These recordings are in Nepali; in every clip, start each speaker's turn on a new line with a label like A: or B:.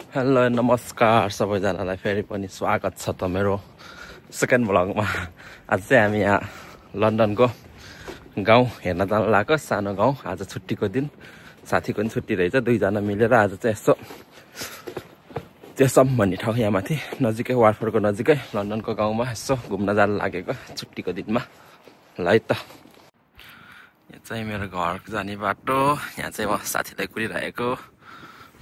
A: हेलो नमस्कार सबैजनालाई फेरि पनि स्वागत छ त मेरो सेकेन्ड भ्लगमा। आज चाहिँ हामी यहाँ लन्डनको गाउँ हेर्न जान लागेको, सानो गाउँ। आज छुट्टीको दिन, साथीको पनि छुट्टी रहेछ। दुईजना मिलेर आज चाहिँ यसो चेसम भन्ने ठाउँ यहाँ माथि नजिकै, वाटफोर्डको नजिकै लन्डनको गाउँमा यसो घुम्न जान लागेको छुट्टीको दिनमा। ल है त, यहाँ चाहिँ मेरो घर जाने बाटो। यहाँ चाहिँ म साथीलाई कुरिरहेको,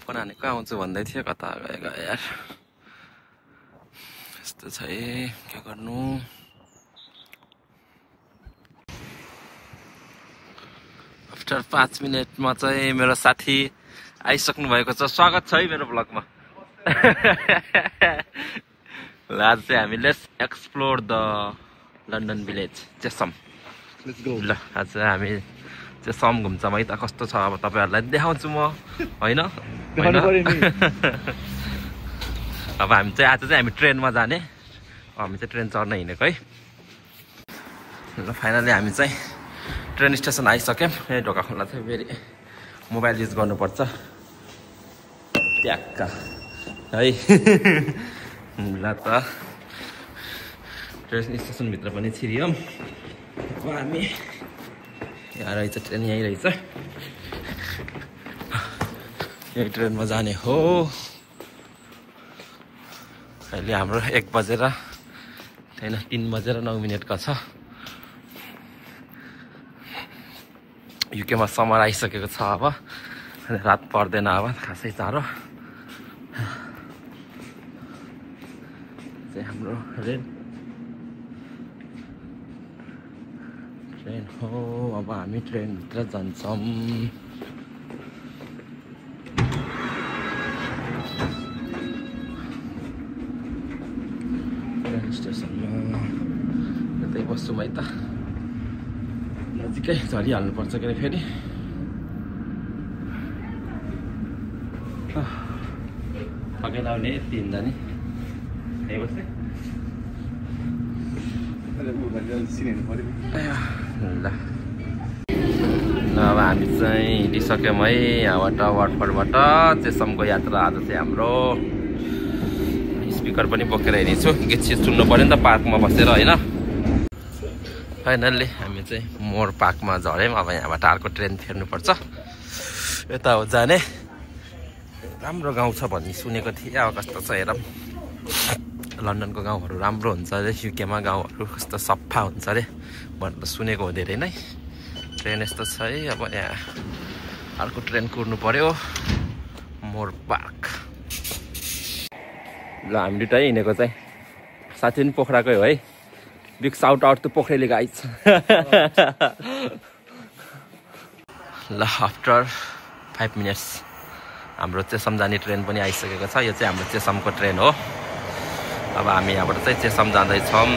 A: फोन हानेको आउँछु भन्दै थियो, कता गएको यार। यस्तो छ है, के गर्नु। आफ्टर 5 मिनटमा चाहिँ मेरो साथी आइसक्नु भएको छ। स्वागत छ है मेरो ब्लगमा। ल आज चाहिँ हामीले एक्सप्लोर द लन्डन भिलेज चेसम। ल आज हामी चेसम घुम्छौँ है त। कस्तो छ अब तपाईँहरूलाई देखाउँछु म, होइन? अब हामी चाहिँ आज चाहिँ हामी ट्रेनमा जाने। हामी चाहिँ ट्रेन चढ्न हिँडेको है। ल फाइनली हामी चाहिँ ट्रेन स्टेसन आइसक्यौँ। यही ढोका खोल्दा चाहिँ फेरि मोबाइल युज गर्नुपर्छ, ट्याक्क है। ल त ट्रेन स्टेसनभित्र पनि छिरियौँ। अब हामी यहाँ रहेछ ट्रेन, यहीँ रहेछ। यही ट्रेनमा जाने हो। अहिले हाम्रो 1 बजेर होइन 3 बजेर 9 मिनटको छ। युकेमा समर आइसकेको छ। अब रात पर्दैन अब खासै चाँडो। चाहिँ हाम्रो ट्रेन हो। अब हामी ट्रेनभित्र जान्छौँ। स्टेसनमा यतै बस्छौँ है त, नजिकै झरिहाल्नुपर्छ के अरे फेरि। थकै लाउने यति हिँड्दा नि यही बस्ने। ल अब हामी चाहिँ हिँडिसक्यौँ है यहाँबाट, वाटफोर्डबाट चेसमको यात्रा। आज चाहिँ हाम्रो स्पिकर पनि बोकेर हिँड्छु, गीत सित सुन्नु पऱ्यो नि त पार्कमा बसेर, होइन? फाइनल्ली हामी चाहिँ मोर पार्कमा झऱ्यौँ। अब यहाँबाट अर्को ट्रेन फेर्नुपर्छ, यता हो जाने। राम्रो गाउँ छ भन्ने सुनेको थिएँ। अब कस्तो छ हेरौँ। लन्डनको गाउँहरू राम्रो हुन्छ अरे, युकेमा गाउँहरू कस्तो सफा हुन्छ अरे भनेर सुनेको हो धेरै नै। ट्रेन यस्तो छ है। अब यहाँ अर्को ट्रेन कुर्नु पऱ्यो, मोर पार्क। ल हामी दुइटै हिँडेको चाहिँ, साथी पनि पोखराकै हो है। बिग साउट आउट टु पोखरेली गाइज। ल आफ्टर 5 मिनट्स हाम्रो चेसम जाने ट्रेन पनि आइसकेको छ। यो चाहिँ हाम्रो चेसमको ट्रेन हो। अब हामी यहाँबाट चाहिँ चेसम जाँदैछौँ।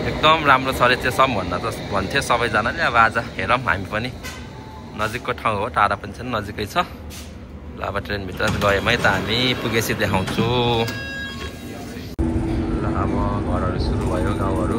A: एकदम राम्रो छ अरे चेसम भन्थे सबैजनाले। अब आज हेरौँ हामी पनि। नजिकको ठाउँ हो, टाढा पनि छैन, नजिकै छ। ल अब ट्रेनभित्र गयौँ है त, हामी पुगेपछि देखाउँछु। ल अब घरहरू सुरु भयो, गाउँहरू।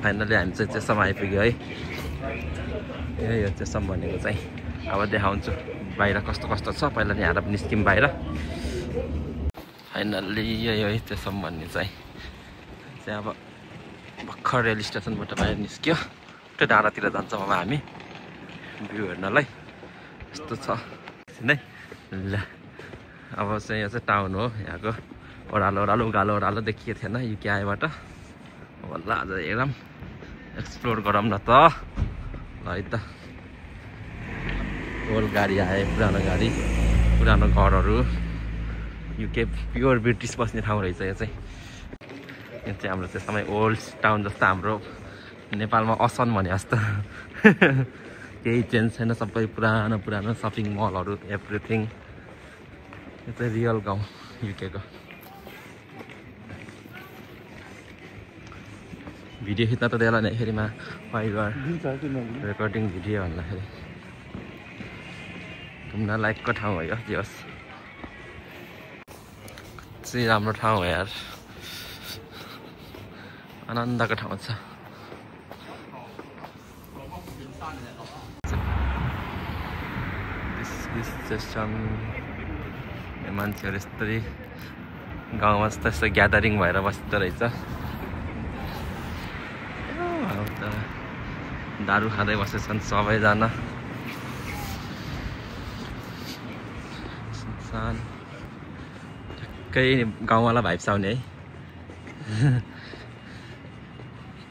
A: फाइनली हामी चाहिँ चेसम आइपुग्यो है। यही हो चेसम भनेको चाहिँ। अब देखाउँछु बाहिर कस्तो कस्तो छ। पहिला नि यहाँ निस्क्यौँ बाहिर। फाइनल्ली यही हो चेसम भन्ने चाहिँ। अब भर्खर रेल स्टेसनबाट बाहिर निस्क्यो। त्यो डाँडातिर जान्छौँ अब हामी भ्यू हेर्नलाई। यस्तो छ नै। ल अब चाहिँ यो चाहिँ टाउन हो। यहाँको ओह्रालो ओह्रालो उकालो ओह्रालो देखिएको थिएन युके आएबाट। ल आज हेरौँ, एक्सप्लोर गरौँ न त। ल है त, ओल्ड गाडी आए, पुरानो गाडी, पुरानो घरहरू। युके प्योर ब्रिटिस बस्ने ठाउँ रहेछ यो चाहिँ। यो चाहिँ हाम्रो चाहिँ समय ओल्ड टाउन जस्तो हाम्रो नेपालमा असन भने जस्तो केही चेन्ज छैन, सबै पुरानो पुरानो सपिङ मलहरू एभ्रिथिङ। यो चाहिँ रियल गाउँ युकेको। भिडियो खिच्न त दिएला नि फेरिमा रेकर्डिङ भिडियो भन्दाखेरि घुम्न लायकको ठाउँ हो यो जे होस्। चाहिँ राम्रो ठाउँ हो यार, आनन्दको ठाउँ छ। मान्छेहरू यस्तै गाउँमा यस्तो ग्यादरिङ भएर बस्दो रहेछ। दारू खाँदै बसेछन् सबैजना। ठ्याक्कै गाउँवाला भाइब्स आउने है।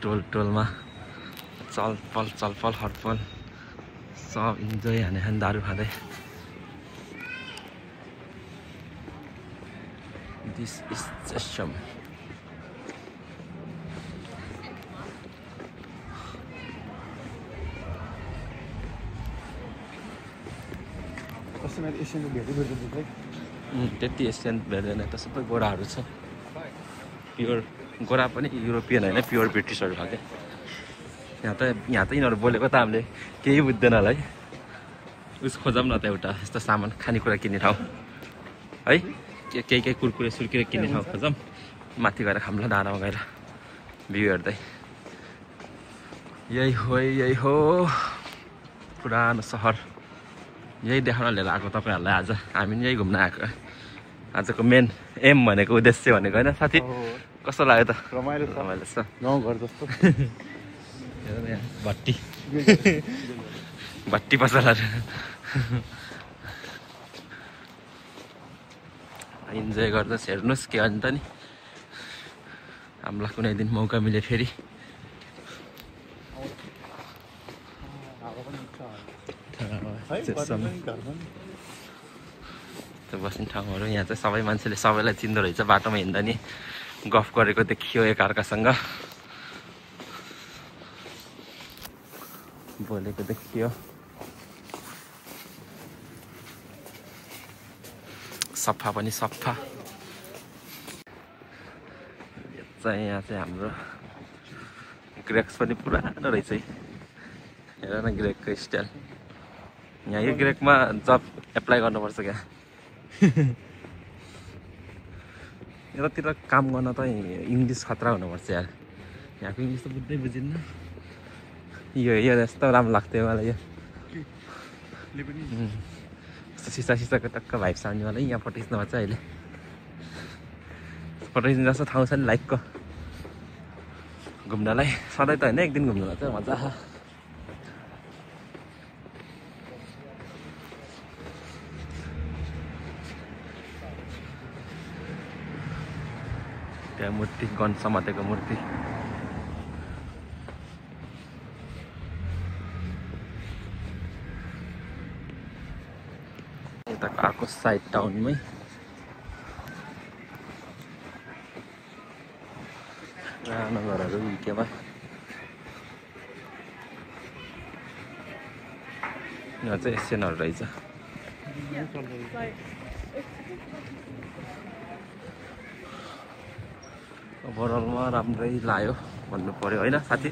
A: टोलमा चलपल हटपल सब इन्जोय हाने दारू खाँदै। दिस इज चेस्टम। त्यति एसियन भेट्दैन, त सबै गोराहरू छ। प्योर गोरा पनि युरोपियन होइन, प्योर ब्रिटिसहरू छ क्या। यहाँ त यिनीहरू बोलेको त हामीले केही बुझ्दैन होला है। उस खोजौँ न त एउटा यस्तो सामान खानेकुरा किन्ने ठाउँ है, केही कुरकुरे सुर्कुरे किन्ने ठाउँ खोजौँ। माथि गएर खाम्ला डाँडामा गएर भ्यू हेर्दै। यही हो पुरानो सहर। यही देखाउन लिएर आएको तपाईँहरूलाई आज। हामी पनि यही घुम्न आएको। आजको मेन एम भनेको उद्देश्य भनेको होइन साथी? कस्तो लाग्यो त? रमाइलो छ, गाउँघर जस्तो। भट्टी पसलहरू इन्जोय गर्नुहोस्, हेर्नुहोस् के अन्त नि। हामीलाई कुनै दिन मौका मिले फेरि बस्ने ठाउँहरू। यहाँ चाहिँ सबै मान्छेले सबैलाई चिन्दो रहेछ। बाटोमा हिँड्दा नि गफ गरेको देखियो एकअर्कासँग, बोलेको देखियो। सफा पनि सफा। यहाँ चाहिँ हाम्रो ग्रेक्स पनि पुरानो रहेछ है। हेर न ग्रेकको स्टाइल। यहाँ यो ग्रेकमा जब एप्लाई गर्नुपर्छ क्या। यतातिर काम गर्न त इङ्ग्लिस खतरा हुनुपर्छ यार। यहाँको इङ्ग्लिस त बुझिन्न। यो यस्तो राम्रो लाग्थ्यो मलाई। यो सिसाको टक्क भाइब्स आउने वाला यहाँ फोटो खिच्नुपर्छ अहिले। फोटो खिच्ने जस्तो ठाउँ छ नि लाइकको घुम्नलाई। सधैँ त होइन, एक दिन घुम्नुलाई चाहिँ मजा। त्यहाँ मूर्ति, गन समातेको मूर्ति। यताको अर्को साइड टाउनमै पुरानो घरहरू युकेमा। यहाँ चाहिँ एसियनहरू रहेछ। ओभरअलमा राम्रै लाग्यो भन्नु पर्यो होइन साथी?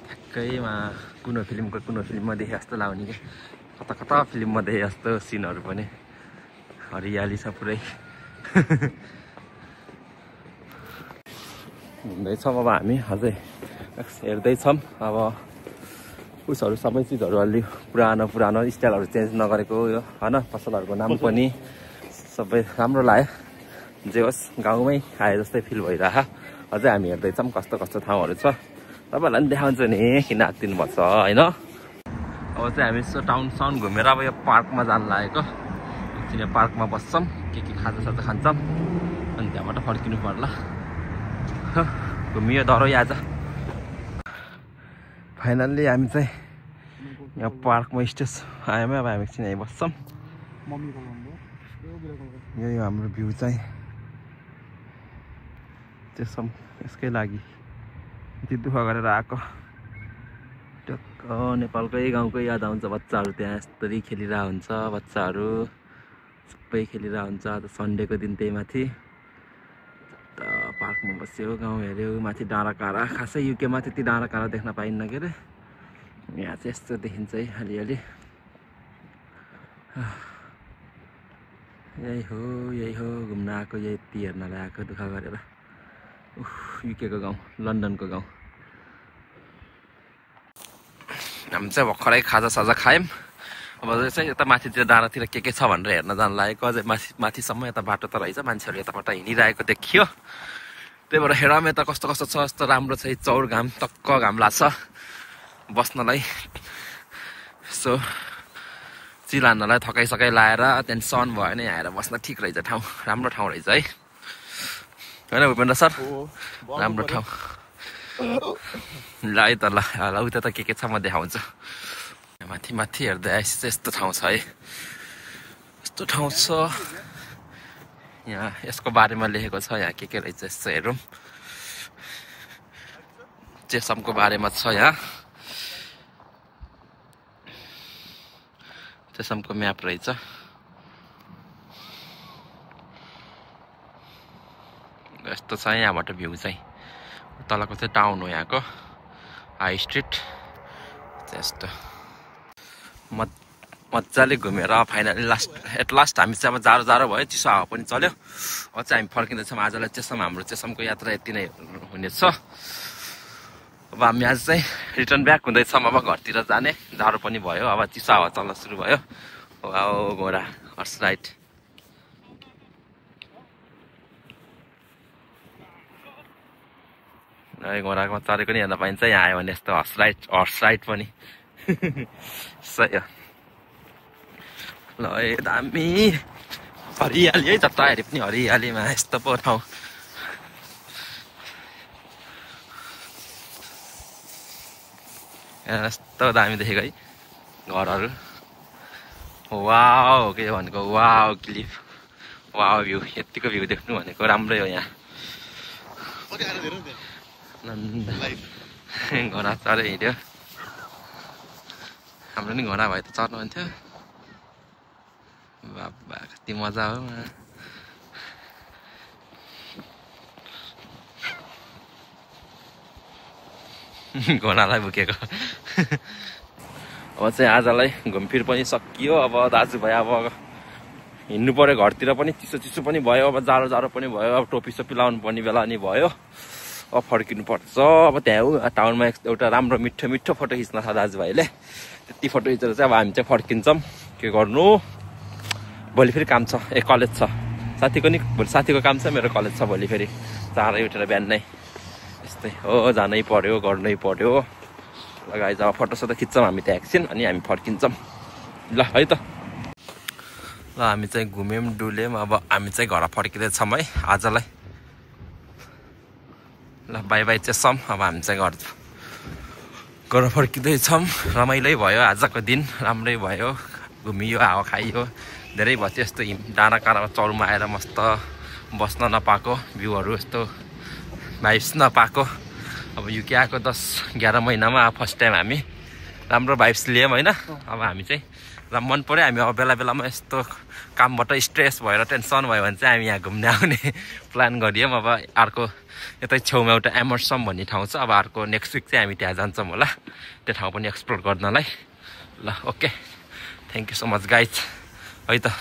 A: ठ्याक्कैमा कुनै फिल्ममा देखे जस्तो लाग्ने क्या। कता फिल्ममा देखे जस्तो सिनहरू पनि। हरियाली छ पुरै। घुम्दैछौँ अब हामी अझै हेर्दैछौँ। अब उसहरू सबै चिजहरू अलि पुरानो स्टाइलहरू चेन्ज नगरेको यो होइन। पसलहरूको नाम पनि सबै राम्रो लाग्यो। जे होस् गाउँमै आए जस्तै फिल भइरह। अझै हामी हेर्दैछौँ कस्तो ठाउँहरू छ। तपाईँहरूलाई पनि देखाउँछु नि, किन आत्तिनुपर्छ होइन। अब चाहिँ हामी यसो टाउन घुमेर अब यो पार्कमा जानु लागेको। एकछिन यो पार्कमा बस्छौँ, के खाजासाजा खान्छौँ, अनि त्यहाँबाट फर्किनु पर्ला। घुमियो डह्रो आज। फाइनल्ली हामी चाहिँ यहाँ पार्कमा स्टेज आयौँ। अब हामी एकछिन यहीँ बस्छौँ, यही हो हाम्रो भ्यू चाहिँ त्यसम यसकै लागि यति दुःख गरेर आएको टक्क नेपालकै गाउँकै याद आउँछ बच्चाहरू त्यहाँ यस्तरी खेलिरहेको हुन्छ बच्चाहरू सबै खेलिरहेको हुन्छ आज सन्डेको दिन त्यही माथि पार्कमा बस्यो गाउँ हेऱ्यो माथि डाँडाकाँडा खासै युकेमा त्यति डाँडाकाँडा देख्न पाइन्न के अरे यहाँ चाहिँ यस्तो देखिन्छ है अलिअलि यही हो घुम्न आएको यति हेर्नलाई आएको दुःख गरेर युकेको गाउँ लन्डनको गाउँ हामी चाहिँ भर्खरै खाजासाजा खायौँ अब चाहिँ यता माथितिर डाँडातिर के छ भनेर हेर्न जानु लागेको अझै माथिसम्म यता बाटो त रहेछ मान्छेहरू यताबाट हिँडिरहेको देखियो त्यही भएर हेरौँ यता कस्तो कस्तो छ यस्तो राम्रो छ चौर घाम टक्क घाम लाग्छ बस्नलाई यसो चिल हान्नलाई थकाइसकाइ लाएर त्यहाँदेखि सन भयो भने आएर बस्न ठिक रहेछ ठाउँ राम्रो ठाउँ रहेछ है होइन भूपेन्द्र सर राम्रो ठाउँ ल है त ल उता त के छ म देखाउँछु माथि माथि हेर्दै आएपछि चाहिँ यस्तो ठाउँ छ है यस्तो ठाउँ छ यहाँ यसको बारेमा लेखेको छ यहाँ के रहेछ यस्तो हेरौँ चेसमको बारेमा छ यहाँ चेसमको म्याप रहेछ यस्तो छ यहाँबाट भ्यू चाहिँ तलको चाहिँ टाउन हो यहाँको हाई स्ट्रिट यस्तो मजाले घुमेर फाइनली एट लास्ट हामी चाहिँ अब जाडो भयो चिसो हावा पनि चल्यो अब चाहिँ हामी फर्किँदैछौँ आजलाई चेसम हाम्रो चेसमको यात्रा यति नै हुनेछ अब हामी आज चाहिँ रिटर्न ब्याक हुँदैछौँ अब घरतिर जाने जाडो पनि भयो अब चिसो हावा चल्न सुरु भयो घोडा हर्स राइड घोडामा चढेको नि हेर्न पाइन्छ यहाँ आयो भने यस्तो हर्स राइड पनि सही हो ल दामी हरियाली है जता हेरे पनि हरियालीमा यस्तो पो ठाउँ यस्तो दामी देखेको है घरहरू वाउ के भनेको वाउ क्लिप वाउ भ्यू यतिको भ्यू देख्नु भनेको राम्रै हो यहाँ घोडा चढ्यो हिँड्यो हाम्रो नि घोडा भए त चढ्नु हुन्थ्यो बाबा कति मजा हो घोडालाई बोकेको अब चाहिँ आजलाई घुमफिर पनि सकियो अब दाजुभाइ अब हिँड्नु पर्यो घरतिर पनि चिसो पनि भयो अब जाडो पनि भयो अब टोपी सोपी लाउनु पर्ने बेला नि भयो अब फर्किनु पर्छ अब त्यहाँ टाउनमा एउटा राम्रो मिठो फोटो खिच्न छ दाजुभाइले त्यति फोटो खिचेर चाहिँ अब हामी चाहिँ फर्किन्छौँ के गर्नु भोलि फेरि काम छ कलेज छ साथीको काम छ मेरो कलेज छ भोलि फेरि चाँडै उठेर बिहान नै यस्तै हो जानै पर्यो गर्नै पर्यो लगाइ जब फोटोसोटो खिच्छौँ हामी त्यहाँ एकछिन अनि हामी फर्किन्छौँ ल है त ल हामी चाहिँ घुम्यौँ डुल्यौँ अब हामी चाहिँ घर फर्किँदैछौँ है आजलाई ल बाई बाई चेसम अब हामी चाहिँ घर फर्किँदैछौँ रमाइलै भयो आजको दिन राम्रै भयो घुमियो हावा खाइयो धेरै भयो यस्तो डाँडाकाँडामा चौरमा आएर मस्त बस्न नपाएको भ्यूहरू यस्तो भाइब्स नपाएको अब युके आएको 10-11 महिनामा अब फर्स्ट टाइम हामी राम्रो भाइब्स लियौँ होइन अब हामी चाहिँ र मन पऱ्यो हामी अब बेला बेलामा यस्तो कामबाट स्ट्रेस भएर टेन्सन भयो भने चाहिँ हामी यहाँ घुम्न आउने प्लान गरियौँ अब अर्को यतै छेउमा एउटा एमर्सम भन्ने ठाउँ छ अब अर्को नेक्स्ट विक चाहिँ हामी त्यहाँ जान्छौँ होला त्यो ठाउँ पनि एक्सप्लोर गर्नलाई ल okay thank you so much guys है त